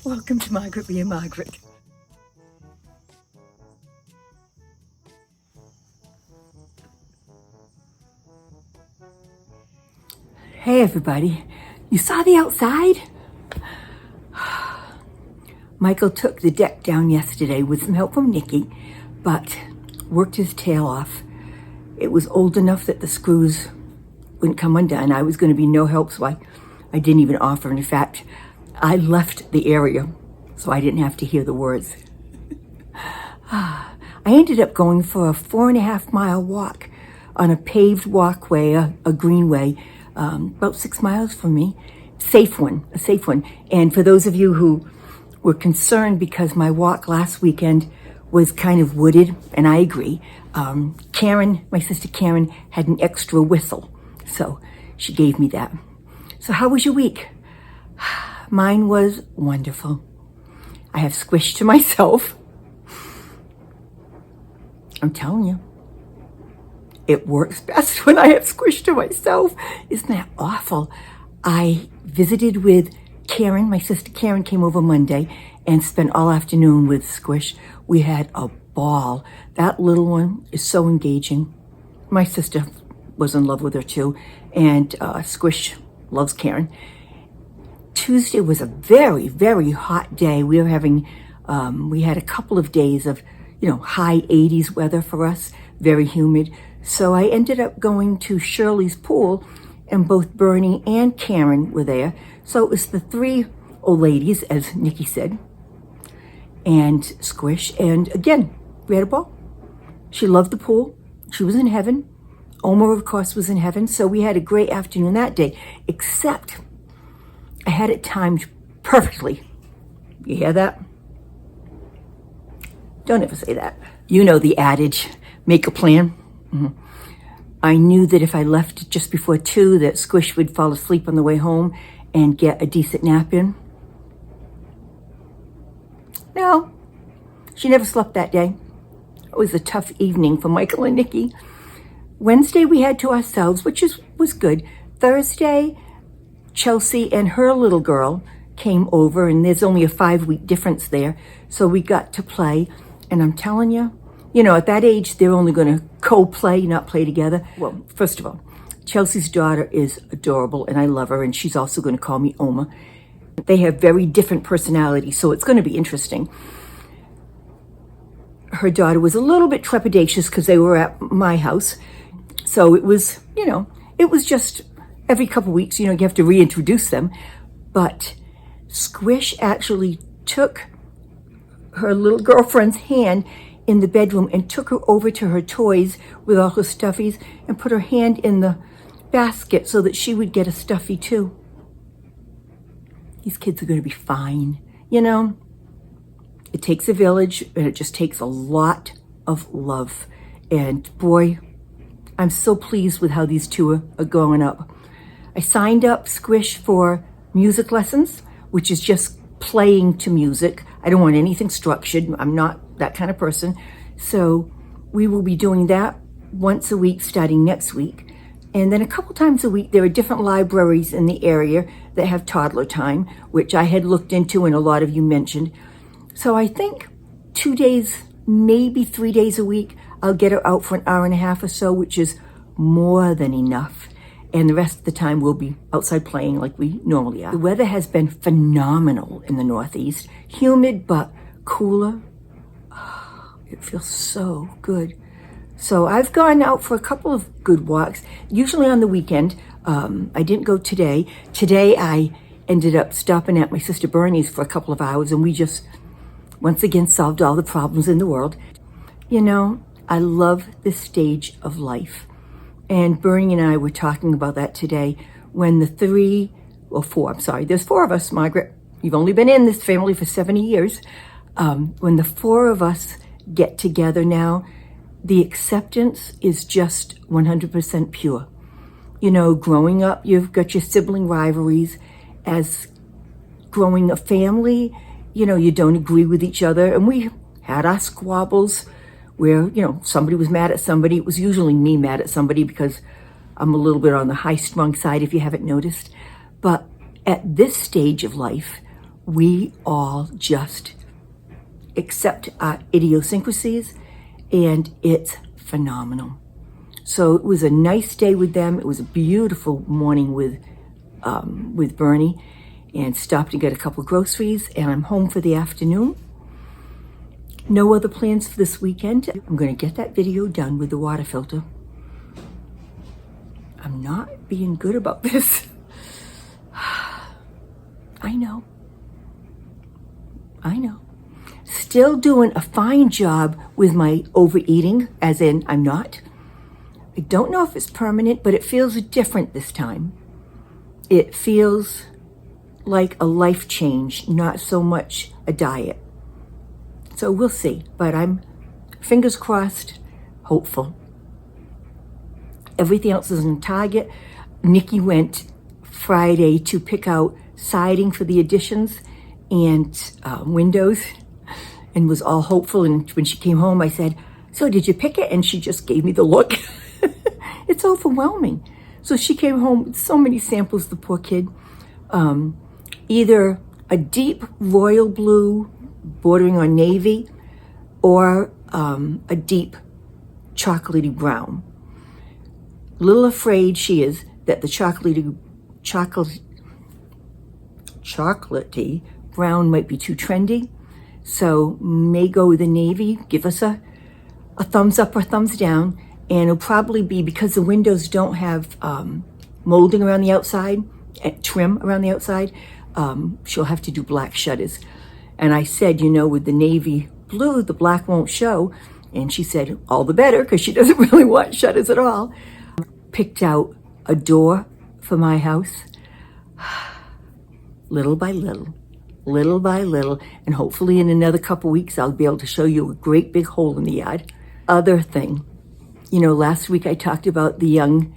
Welcome to Margaret being Margaret. Hey everybody, you saw the outside? Michael took the deck down yesterday with some help from Nikki, but worked his tail off. It was old enough that the screws wouldn't come undone. I was going to be no help, so I didn't even offer. In fact, I left the area so I didn't have to hear the words. I ended up going for a 4.5 mile walk on a paved walkway, a greenway, about 6 miles from me. A safe one. And for those of you who were concerned because my walk last weekend was kind of wooded, and I agree, Karen, my sister Karen, had an extra whistle, so she gave me that. So how was your week? Mine was wonderful. I have Squish to myself. I'm telling you, it works best when I have Squish to myself. Isn't that awful? I visited with Karen. My sister Karen came over Monday and spent all afternoon with Squish. We had a ball. That little one is so engaging. My sister was in love with her too, and Squish loves Karen. Tuesday was a very, very hot day. We were having, we had a couple of days of, high 80s weather for us, very humid. So I ended up going to Shirley's pool, and both Bernie and Karen were there. So it was the 3 old ladies, as Nikki said, and Squish. And again, we had a ball. She loved the pool. She was in heaven. Omar, of course, was in heaven. So we had a great afternoon that day, except I had it timed perfectly. You hear that? Don't ever say that. You know the adage, make a plan. Mm-hmm. I knew that if I left just before 2, that Squish would fall asleep on the way home and get a decent nap in. No, she never slept that day. It was a tough evening for Michael and Nikki. Wednesday we had to ourselves, which was good. Thursday, Chelsea and her little girl came over, and there's only a 5-week difference there, so we got to play. And I'm telling you, at that age, they're only going to co-play, not play together. Well, first of all, Chelsea's daughter is adorable, and I love her, and she's also going to call me Oma. They have very different personalities, so it's going to be interesting. Her daughter was a little bit trepidatious because they were at my house, so it was, it was just every couple weeks, you have to reintroduce them. But Squish actually took her little girlfriend's hand in the bedroom and took her over to her toys with all her stuffies and put her hand in the basket so that she would get a stuffy too. These kids are going to be fine. It takes a village, and it just takes a lot of love. And boy, I'm so pleased with how these two are going up. I signed up Squish for music lessons, which is just playing to music. I don't want anything structured. I'm not that kind of person. So we will be doing that once a week starting next week. And then a couple times a week, there are different libraries in the area that have toddler time, which I had looked into and a lot of you mentioned. So I think 2 days, maybe 3 days a week, I'll get her out for an hour and a half or so, which is more than enough. And the rest of the time we'll be outside playing like we normally are. The weather has been phenomenal in the Northeast. Humid, but cooler. Oh, it feels so good. So I've gone out for a couple of good walks, usually on the weekend. I didn't go today. Today I ended up stopping at my sister Bernie's for a couple of hours, and we just, once again, solved all the problems in the world. I love this stage of life. And Bernie and I were talking about that today when there's 4 of us, Margaret. You've only been in this family for 70 years. When the 4 of us get together now, the acceptance is just 100% pure. Growing up, you've got your sibling rivalries. As growing a family, you don't agree with each other. And we had our squabbles where, somebody was mad at somebody. It was usually me mad at somebody because I'm a little bit on the high-strung side, if you haven't noticed. But at this stage of life, we all just accept our idiosyncrasies, and it's phenomenal. So it was a nice day with them. It was a beautiful morning with Bernie, and stopped to get a couple groceries, and I'm home for the afternoon. No other plans for this weekend. I'm going to get that video done with the water filter. I'm not being good about this. I know. Still doing a fine job with my overeating, as in I'm not. I don't know if it's permanent, but it feels different this time. It feels like a life change, not so much a diet. So we'll see, but I'm fingers crossed, hopeful. Everything else is on target. Nikki went Friday to pick out siding for the additions and windows, and was all hopeful. And when she came home, I said, "So did you pick it?" And she just gave me the look. It's overwhelming. So she came home with so many samples, the poor kid. Either a deep royal blue bordering on navy, or a deep chocolatey brown. A little afraid she is that the chocolatey brown might be too trendy. So may go with the navy, give us a thumbs up or thumbs down. And it'll probably be, because the windows don't have molding around the outside, trim around the outside, she'll have to do black shutters. And I said, with the navy blue, the black won't show. And she said, all the better, because she doesn't really want shutters at all. Picked out a door for my house, little by little, and hopefully in another couple weeks, I'll be able to show you a great big hole in the yard. Other thing, last week I talked about the young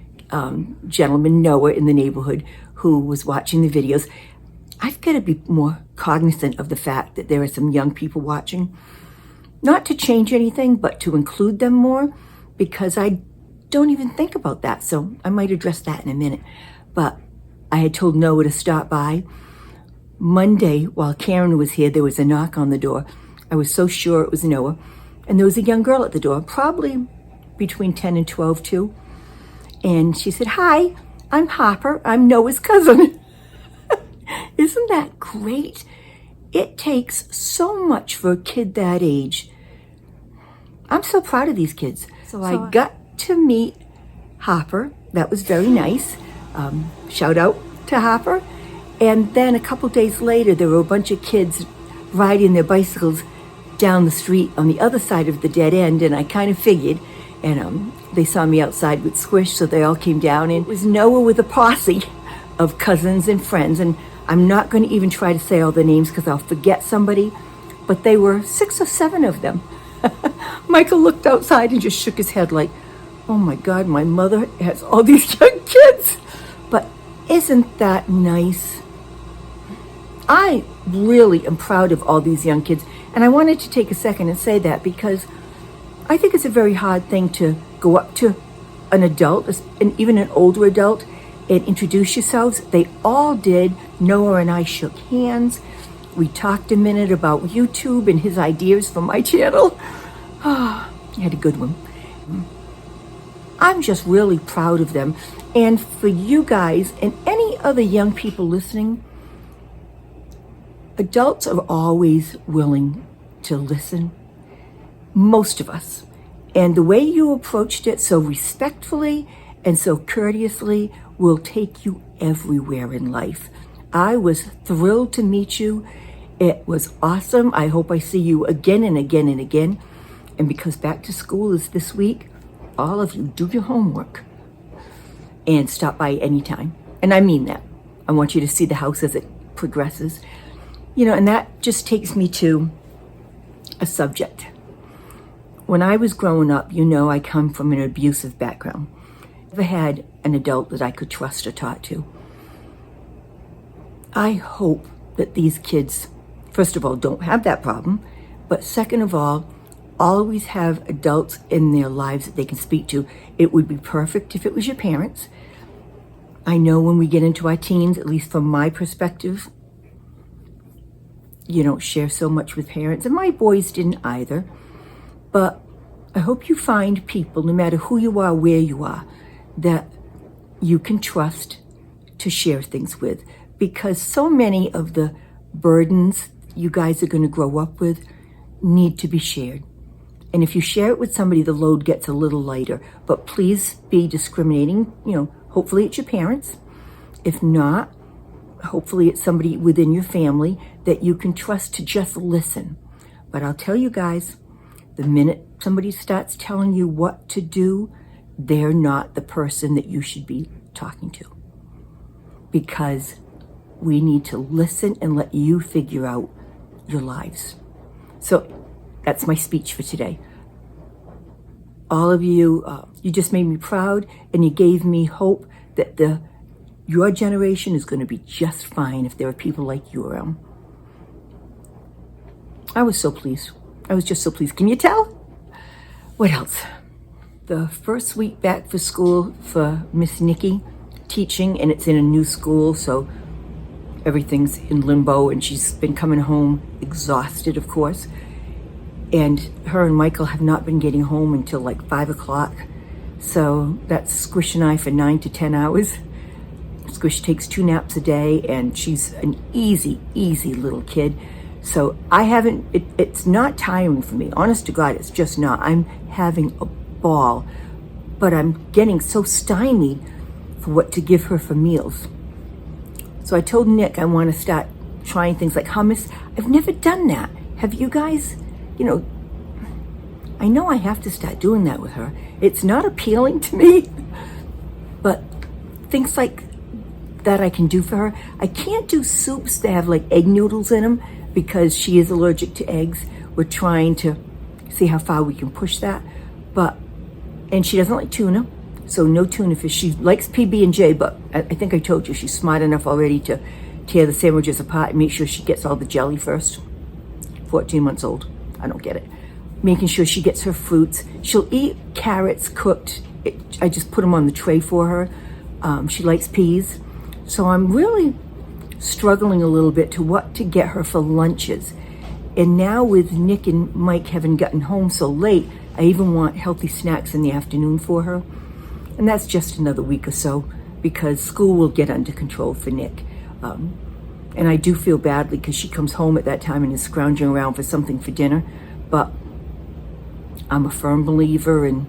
gentleman, Noah, in the neighborhood who was watching the videos. I've got to be more cognizant of the fact that there are some young people watching. Not to change anything, but to include them more, because I don't even think about that. So I might address that in a minute. But I had told Noah to stop by. Monday, while Karen was here, there was a knock on the door. I was so sure it was Noah. And there was a young girl at the door, probably between 10 and 12 too. And she said, "Hi, I'm Hopper. I'm Noah's cousin." Isn't that great? It takes so much for a kid that age. I'm so proud of these kids. So I got to meet Hopper. That was very nice. Shout out to Hopper. And then a couple days later, there were a bunch of kids riding their bicycles down the street on the other side of the dead end. And I kind of figured, and they saw me outside with Squish, so they all came down. And it was Noah with a posse of cousins and friends. And I'm not going to even try to say all the names because I'll forget somebody. But they were 6 or 7 of them. Michael looked outside and just shook his head like, "Oh my God, my mother has all these young kids." But isn't that nice? I really am proud of all these young kids. And I wanted to take a second and say that because I think it's a very hard thing to go up to an adult, and even an older adult, and introduce yourselves. They all did. Noah and I shook hands. We talked a minute about YouTube and his ideas for my channel. He had a good one. I'm just really proud of them. And for you guys and any other young people listening, adults are always willing to listen. Most of us. And the way you approached it so respectfully and so courteously will take you everywhere in life. I was thrilled to meet you. It was awesome. I hope I see you again and again and again. And because back to school is this week, all of you do your homework and stop by anytime. And I mean that. I want you to see the house as it progresses. And that just takes me to a subject. When I was growing up, I come from an abusive background. I never had an adult that I could trust or talk to. I hope that these kids, first of all, don't have that problem, but second of all, always have adults in their lives that they can speak to. It would be perfect if it was your parents. I know when we get into our teens, at least from my perspective, you don't share so much with parents, and my boys didn't either. But I hope you find people, no matter who you are, where you are, that you can trust to share things with, because so many of the burdens you guys are going to grow up with need to be shared. And if you share it with somebody, the load gets a little lighter. But please be discriminating. Hopefully it's your parents. If not, hopefully it's somebody within your family that you can trust to just listen. But I'll tell you guys, the minute somebody starts telling you what to do, they're not the person that you should be talking to. Because we need to listen and let you figure out your lives. So that's my speech for today. All of you, you just made me proud, and you gave me hope that your generation is going to be just fine if there are people like you around. I was so pleased. I was just so pleased. Can you tell? What else? The first week back for school for Miss Nikki teaching, and it's in a new school, so everything's in limbo, and she's been coming home exhausted, of course. And her and Michael have not been getting home until like 5 o'clock. So that's Squish and I for 9 to 10 hours. Squish takes 2 naps a day, and she's an easy little kid. So it's not tiring for me. Honest to God, it's just not. I'm having a ball, but I'm getting so stymied for what to give her for meals. So I told Nick I want to start trying things like hummus. I've never done that. Have you guys? I know I have to start doing that with her. It's not appealing to me, but things like that I can do for her. I can't do soups that have like egg noodles in them because she is allergic to eggs. We're trying to see how far we can push that. And she doesn't like tuna, so no tuna fish. She likes PB&J, but I think I told you she's smart enough already to tear the sandwiches apart and make sure she gets all the jelly first. 14 months old. I don't get it. Making sure she gets her fruits. She'll eat carrots cooked. I just put them on the tray for her. She likes peas. So I'm really struggling a little bit to what to get her for lunches. And now with Nick and Mike having gotten home so late, I even want healthy snacks in the afternoon for her. And that's just another week or so, because school will get under control for Nick. And I do feel badly because she comes home at that time and is scrounging around for something for dinner. But I'm a firm believer in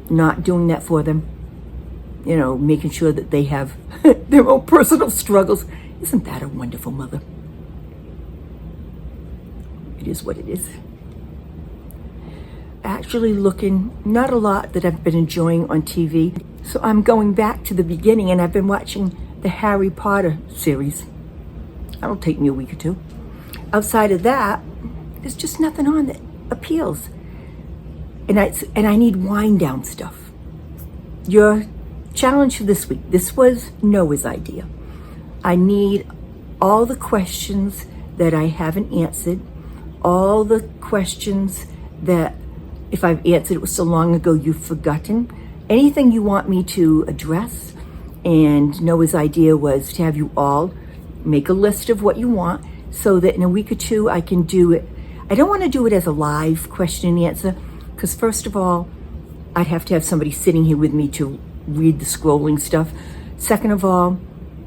not doing that for them. Making sure that they have their own personal struggles. Isn't that a wonderful mother? It is what it is. Actually looking, not a lot that I've been enjoying on TV. So I'm going back to the beginning, and I've been watching the Harry Potter series. That'll take me a week or two. Outside of that, there's just nothing on that appeals. And I need wind down stuff. Your challenge for this week, this was Noah's idea. I need all the questions that I haven't answered, all the questions that if I've answered it was so long ago you've forgotten, anything you want me to address. And Noah's idea was to have you all make a list of what you want so that in a week or two I can do it. I don't want to do it as a live question and answer, because first of all, I'd have to have somebody sitting here with me to read the scrolling stuff. Second of all,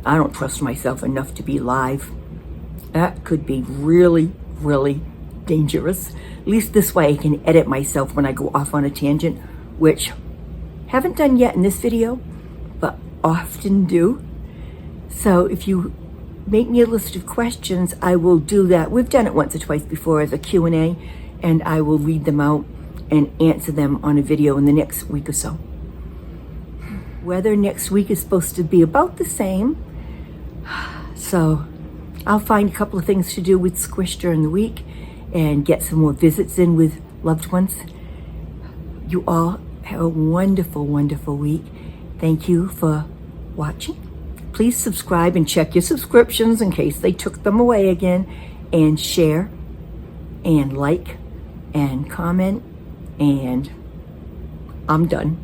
I don't trust myself enough to be live. That could be really dangerous. At least this way I can edit myself when I go off on a tangent, which haven't done yet in this video, but often do. So if you make me a list of questions, I will do that. We've done it once or twice before as a Q&A, and I will read them out and answer them on a video in the next week or so. Weather next week is supposed to be about the same. So I'll find a couple of things to do with Squish during the week and get some more visits in with loved ones. You all have a wonderful week. Thank you for watching. Please subscribe and check your subscriptions in case they took them away again, and share and like and comment, and I'm done.